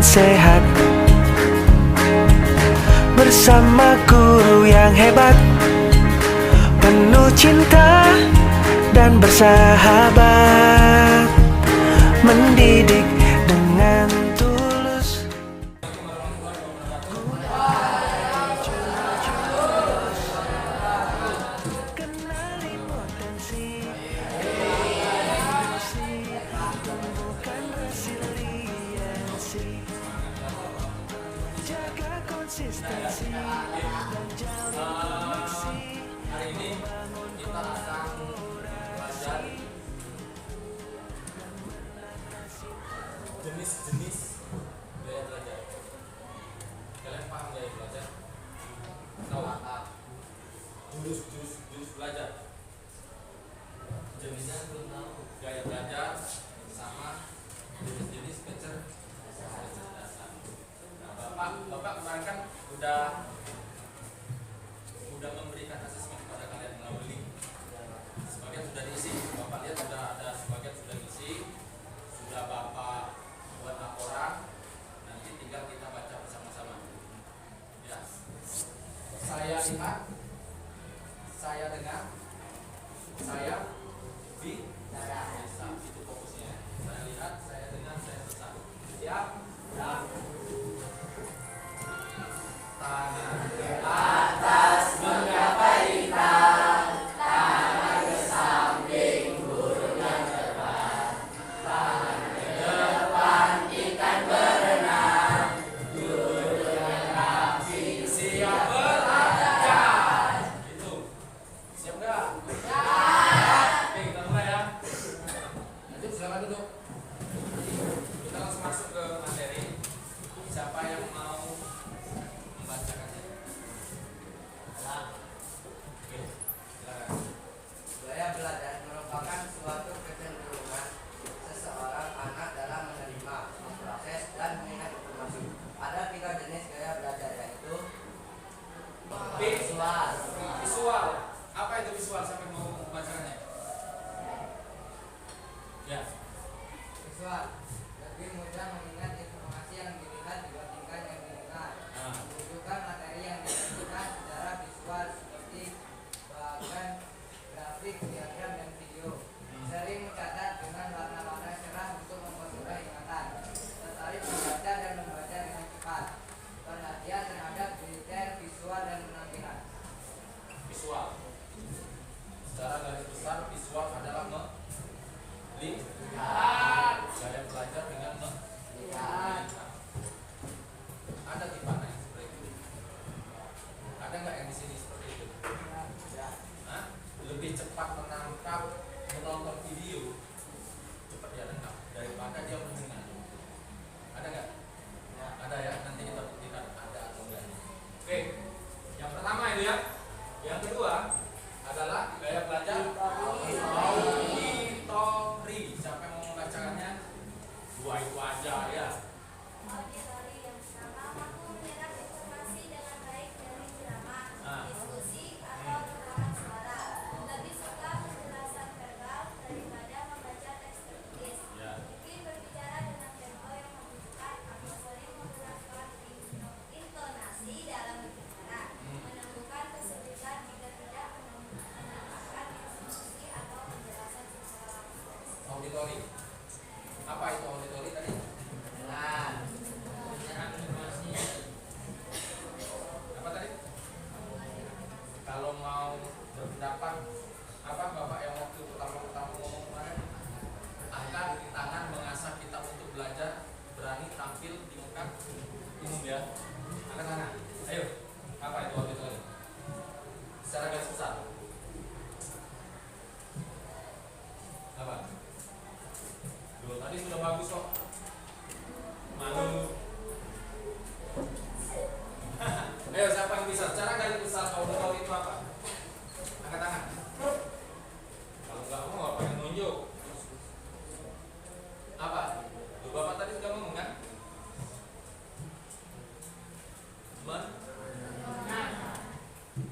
sehat, bersama guru yang hebat, penuh cinta dan bersahabat, mendidik dengan tulus. Kenali potensi, tumbuhkan resiliensi, jaga konsistensi dan jalin koneksi. Hari ini kita akan belajar jenis-jenis gaya belajar. Kalian paham gaya belajar? Tahu? Jurus belajar. Jenisnya belum tahu. Gaya belajar sama jenis-jenis kecerdasan. Nah, Bapak kemarin kan udah memberikan asesmen kepada kalian melalui link. Sebagian sudah diisi. Bapak lihat sudah ada sebagian sudah diisi. Sudah Bapak buat laporan. Nanti tinggal kita baca bersama-sama. Ya. Saya lihat, saya dengar, saya bisa. Itu fokusnya. Saya lihat, saya dengar, saya bisa. Siap? Ya. Tangan ke atas menggapai tangan ke samping burung yang terbang, tangan ke depan ikan berenang, duduk dengan rapi siap belajar. Itu siap nggak? Siap. Oke, kita mulai ya. Lanjut, silakan duduk. Kita langsung masuk ke materi. Siapa yang mau membacakannya? Oke, silakan. Gaya belajar merupakan suatu kecenderungan seseorang anak dalam menerima, memproses, dan mengingat informasi. Ada 3 jenis gaya belajar, yaitu visual. Visual. Apa itu visual? Siapa yang mau membacakannya? Ya. Visual lebih mudah mengingat informasi yang dilihat dibandingkan yang didengar. Menunjukkan materi yang disajikan secara visual seperti bagan grafik, diagram, dan video. Sering mencatat dengan warna-warna cerah untuk mempermudah ingatan. Tertarik membaca dan membaca dengan cepat. Perhatian terhadap detail visual dan penampilan. Visual. Secara garis besar, visual adalah melihat. Gaya belajar dengan melihat. Ada di mana yang seperti itu? Ada nggak yang di sini seperti itu? Hah? Lebih cepat menangkap menonton video, cepat dia nangkap daripada dia mendengar. Ada nggak? Ada ya. Nanti kita buktikan ada atau enggak. Oke. Yang pertama itu ya. Yang kedua adalah gaya belajar auditori. Siapa yang mau membacakannya? Dua itu aja ya. Auditori yang pertama mampu menyerap informasi dengan baik dari ceramah, diskusi, atau rekaman suara. Lebih suka penjelasan verbal daripada membaca teks tertulis. Mungkin berbicara dengan tempo yang membutuhkan atau sering menggunakan intonasi dalam berbicara. Menemukan kesulitan jika tidak menambahkan informasi atau penjelasan secara langsung. Auditori. Apa itu auditori tadi? Apa tadi? Kalau mau berpendapat, apa Bapak yang waktu pertama ngomong kemarin? Angkat tangan mengasah kita untuk belajar, berani tampil di muka umum ya. Angkat tangan. Ayo. Apa itu auditori? Secara garis besar. Apa? Duh, tadi sudah bagus kok. Malu. Ayo, siapa yang bisa? Secara garis besar auditori itu apa? Angkat tangan. Kalau nggak mau, apa yang nunjuk? Apa? Duh, Bapak tadi sudah ngomong kan?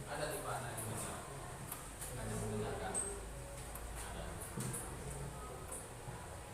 Ada di mana yang bisa? Hanya mendengarkan. Ada.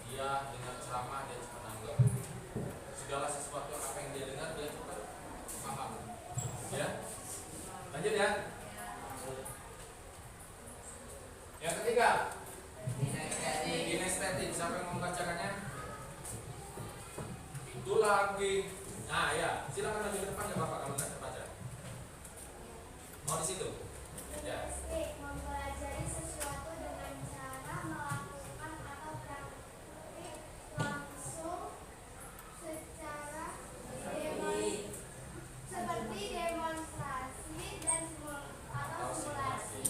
Dia dengan ceramah dia cepat nanggap. Segala sesuatu Lanjut ya. Yang ketiga, kinestetik. Siapa yang mau membacakannya? Itu lagi. Nah ya, silakan maju ke depan ya Bapak kalau nggak terbaca. Mau di situ? Ya. Kinestetik mempelajari sesuatu dengan cara melakukan atau praktik langsung secara seperti demonstrasi dan simulasi.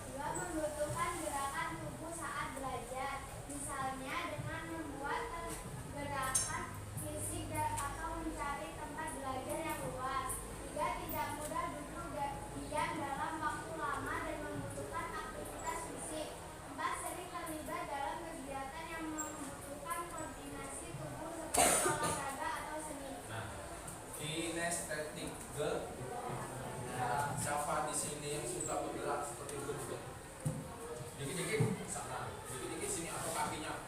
Juga membutuhkan gerakan tubuh saat belajar, misalnya dengan membuat gerakan fisik atau mencari tempat belajar yang luas. Juga tidak mudah duduk diam dalam waktu lama dan membutuhkan aktivitas fisik. 4. Sering terlibat dalam kegiatan yang membutuhkan koordinasi tubuh seperti olahraga atau seni. Nah, kinestetik ke siapa di sini yang suka bergerak seperti itu juga? Dikit-dikit sana, dikit-dikit sini atau kakinya,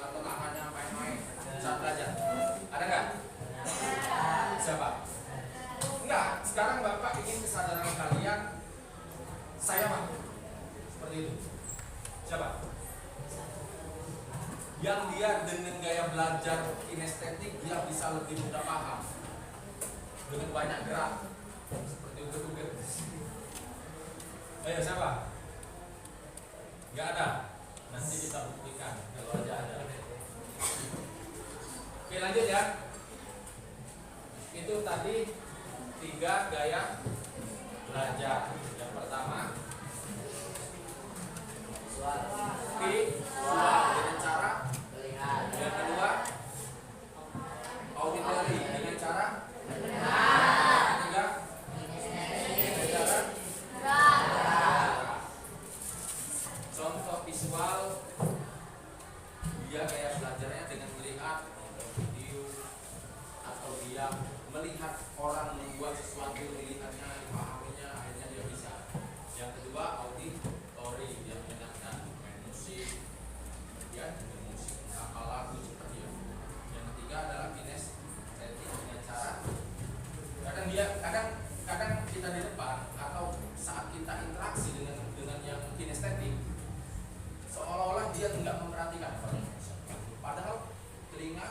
atau tangannya main-main saat belajar. Ada nggak? Siapa? Enggak. Sekarang Bapak ingin kesadaran kalian saya mampu seperti itu. Siapa? Yang dia dengan gaya belajar kinestetik dia bisa lebih mudah paham dengan banyak gerak seperti uget-uget. Ayo siapa? Nggak ada. Nanti kita buktikan kalau aja ada. Oke lanjut ya. Itu tadi 3 gaya belajar. Yang pertama visual dengan cara melihat. Yang kedua auditory dengan cara mendengar. Yang ketiga dengan cara contoh visual dia gaya belajarnya dengan melihat video atau dia melihat orang membuat sesuatu, dilihatnya, dipahaminya, akhirnya dia bisa. Yang kedua auditory, dia mendengarkan main musik, ya dengan musik, menghafal lagu seperti itu. Yang ketiga adalah kinestetik dengan cara kadang kita di depan atau saat kita interaksi dengan yang kinestetik seolah-olah dia tidak memperhatikan padahal telinga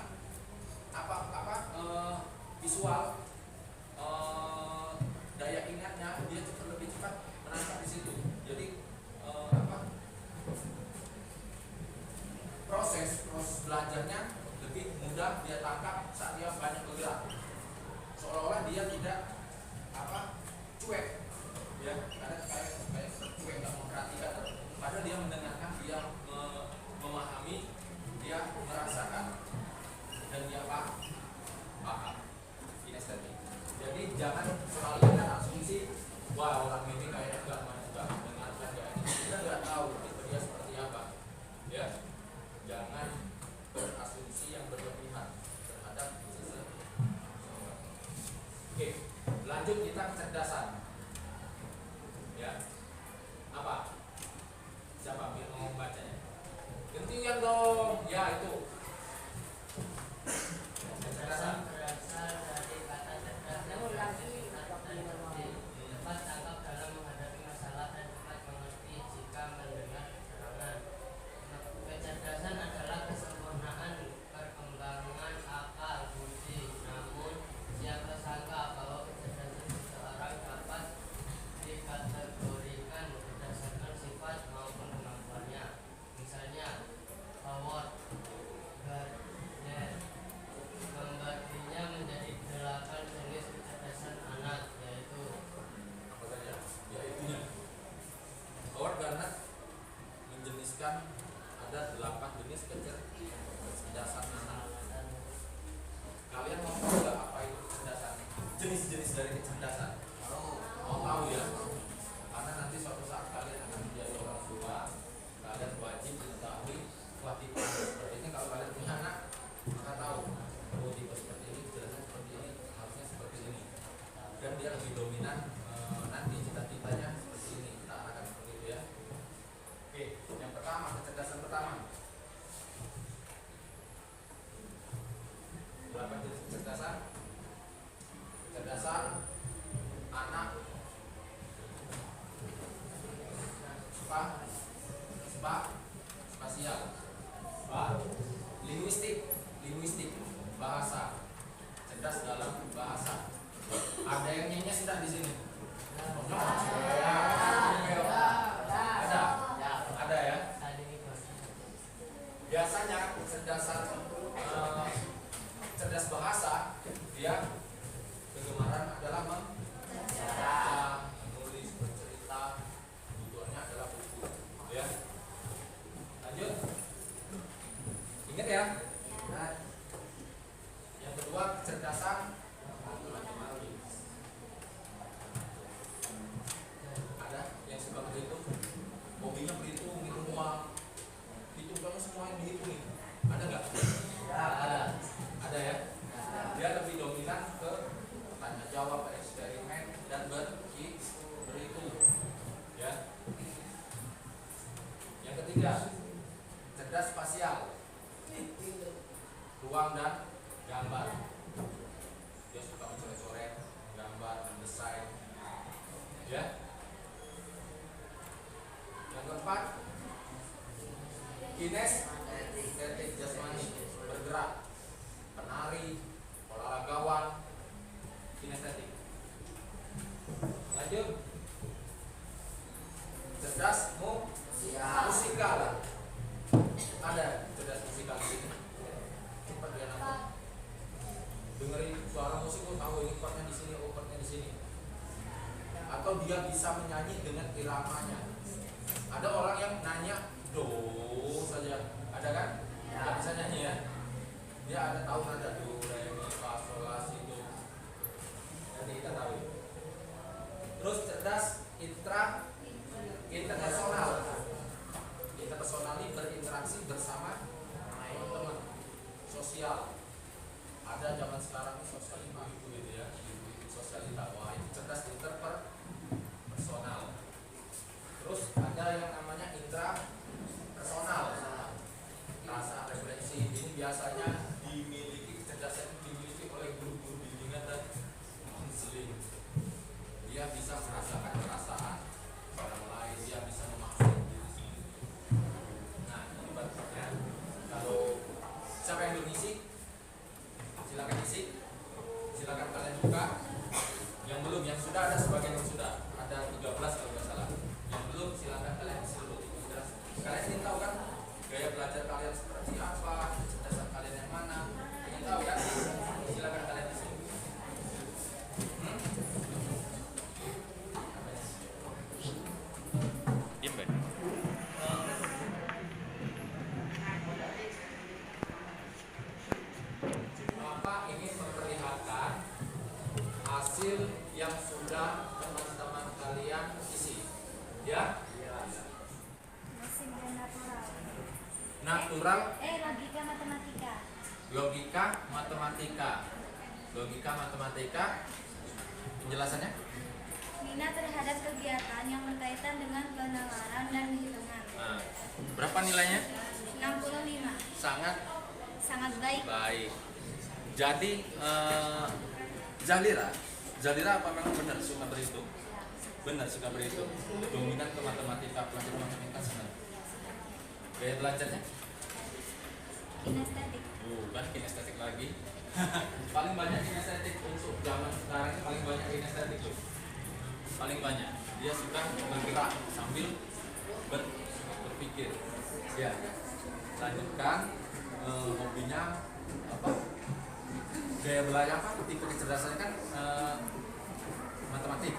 visual daya ingatnya dia lebih cepat menangkap di situ. Jadi proses belajarnya lebih mudah dia tangkap saat dia banyak bergerak. Seolah-olah dia tidak cuek, ya kayak cuek nggak memperhatikan. Padahal dia mendengarkan, dia memahami, dia merasakan dan dia paham kinestetik. Jadi jangan selalu ada asumsi wah orang ini kayaknya nggak mendengarkan kayak ini. Kita nggak tahu tipe dia seperti apa, ya. Jangan berasumsi yang berlebihan terhadap sesuatu. Oke, lanjut kita kecerdasan. Ya, apa? Siapa yang mau bacanya? Gantian dong. Ya itu. Kecerdasan berasal dari kata cerdas yang tepat tangkap dalam menghadapi masalah dan cepat mengerti jika mendengar keterangan. Kecerdasan adalah kesempurnaan perkembangan akal budi. Namun siapa sangka bahwa kecerdasan seseorang dapat dikategorikan berdasarkan sifat maupun kemampuannya. Misalnya Howard Gardner membaginya menjadi 8 jenis kecerdasan anak, yaitu apa saja? Ya itunya. Howard Gardner menjeniskan ada 8 jenis kecerdasan anak. Kalian mau tahu nggak apa itu kecerdasan? Jenis-jenis dari kecerdasan. Mau tahu ya? Karena nanti suatu saat kalian akan menjadi orang tua, kalian wajib mengetahui wah tipe seperti ini. Kalau kalian punya anak, maka tahu oh tipe seperti ini, kecerdasan seperti ini, harusnya seperti ini. Dan dia lebih dominan nanti cita-citanya seperti ini. Kita akan seperti itu ya. Oke, yang pertama kecerdasan pertama. 8 jenis kecerdasan. Kecerdasan anak bahasa. Cerdas dalam bahasa. Ada yang nyanyi tidak di sini? Ada ya. Biasanya cerdas bahasa dia kegemaran adalah membaca, menulis, bercerita, tujuannya adalah buku, ya. Lanjut. Ingat ya. Yang kedua, kecerdasan matematis. Ada yang suka berhitung, hobinya berhitung, hitung uang, hitung kamu semua yang dihitung itu. Ada nggak? Ada ya. Dia lebih dominan ke tanya jawab, eksperimen, dan berhitung. Ya. Yang ketiga, cerdas spasial, ruang dan gambar. Dia suka mencoret-coret, gambar, mendesain. Ya. Yang keempat, kinestetik, jasmani, bergerak, penari, olahragawan, kinestetik. Lanjut. Cerdas musikal. Ada cerdas musikal di sini. Cepat dia nangkep. Dengerin suara musik, oh tahu ini chordnya di sini, oh chordnya di sini. Atau dia bisa menyanyi dengan iramanya. Ada orang yang nanya do saja, ada kan? Nggak bisa nyanyi ya. Dia ada tahu nada do, re, mi, fa, sol, la, si, do. Nanti kita tahu. Terus cerdas internasional. Internasional ini berinteraksi bersama teman-teman, sosial. Ada zaman sekarang ini sosialita gitu ya, sosialita. Wah, itu cerdas interpersonal. Terus ada yang namanya intrapersonal, rasa referensi. Ini biasanya dimiliki, kecerdasan dimiliki oleh guru-guru bimbingan dan konseling. Dia bisa merasakan perasaan orang lain, dia bisa memaklumi diri sendiri. Nah, ini bentuknya. Kalau siapa yang belum isi, silakan isi. Silakan kalian buka. Yang belum, yang sudah ada sebagian yang sudah. Ada 13 kalau nggak salah. Yang belum, silakan kalian isi dulu. Kalian ingin tahu kan gaya belajar kalian seperti apa, kecerdasan kalian yang mana? Ingin tahu kan? Silakan kalian isi. Diam Ben. Bapak ingin memperlihatkan hasil yang sudah teman-teman kalian isi, ya? Mesin dan natural. Natural, Logika matematika. logika, matematika. Logika, matematika. Penjelasannya? Minat terhadap kegiatan yang berkaitan dengan penalaran dan hitungan. Nah, berapa nilainya? 65. Sangat baik. Baik. Jadi Zalira apa memang benar suka berhitung? Benar suka berhitung. Dominan ke matematika, pelajaran matematika senang. Gaya belajarnya? Kinestetik. Bukan kinestetik lagi. Paling banyak kinestetik untuk zaman sekarang ini, paling banyak kinestetik tuh. Paling banyak. Dia suka bergerak sambil berpikir. Ya. Lanjutkan hobinya apa? Gaya belajar apa? Tipe kecerdasannya kan matematik.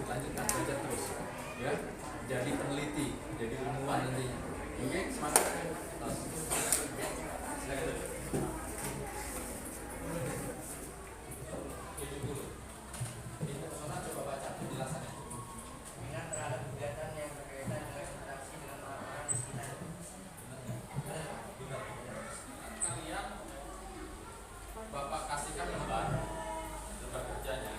Lanjutkan belajar terus. Ya. Jadi peneliti, jadi ilmuwan nantinya. Oke, semangat. Silakan. 70. Ini personal coba baca penjelasannya. Minat terhadap kegiatan yang berkaitan dengan interaksi dengan orang-orang di sekitar. Benar. Kalian Bapak kasihkan lembar kerjanya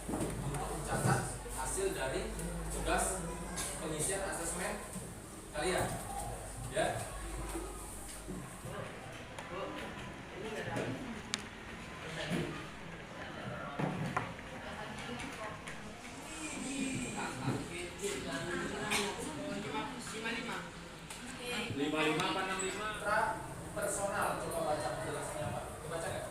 untuk mencatat hasil dari tugas pengisian asesmen kalian. Ya. Lima apa 65? Personal, coba baca penjelasannya apa? Coba baca nggak?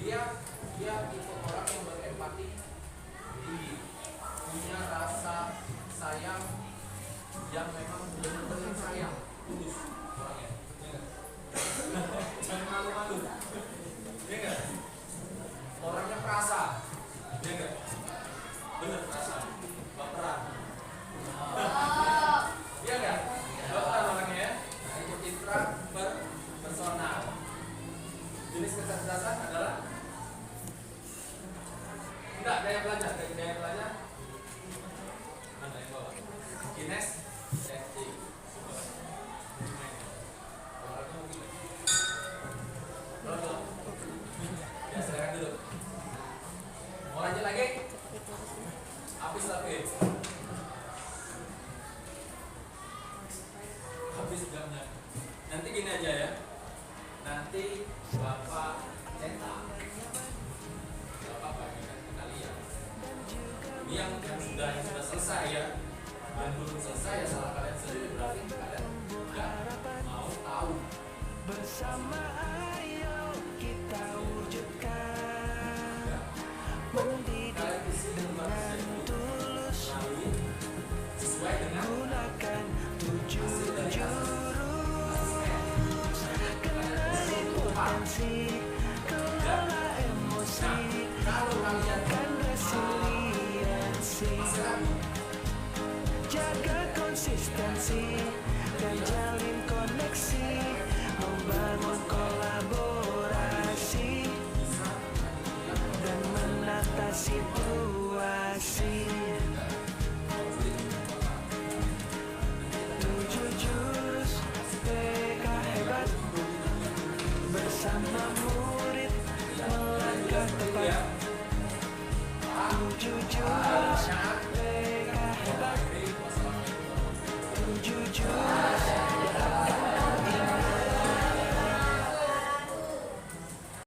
dia tipe orang yang berempati tinggi, punya rasa sayang yang memang benar-benar sayang, tulus orangnya. Ya nggak? Jangan malu-malu. Ya nggak? Orangnya perasa. Ya nggak? Bener perasa. Baperan. Iya nggak? Baperan orangnya ya. Nah, itu citra personal. Jenis kecerdasan adalah enggak daya belajar, mana yang bawah? Kinestetik. Orangnya mungkin. Belum. Ya silakan dulu. Mau lanjut lagi? Habis lagi. Habis jamnya. Nanti gini aja ya. Nanti Bapak cetak. Bapak bagikan ke kalian. Ini yang sudah selesai ya. Yang belum selesai ya salah kalian sendiri, berarti kalian nggak mau tahu. Bersama ayo kita wujudkan, mendidik dengan tulus, Sesuai dengan gunakan 7 jurus, kenali potensi, kelola emosi, gunakan resiliensi, jaga konsistensi dan jalin koneksi, membangun kolaborasi dan menata situasi. 7 jurus PK hebat, bersama murid melangkah tepat. 7 jurus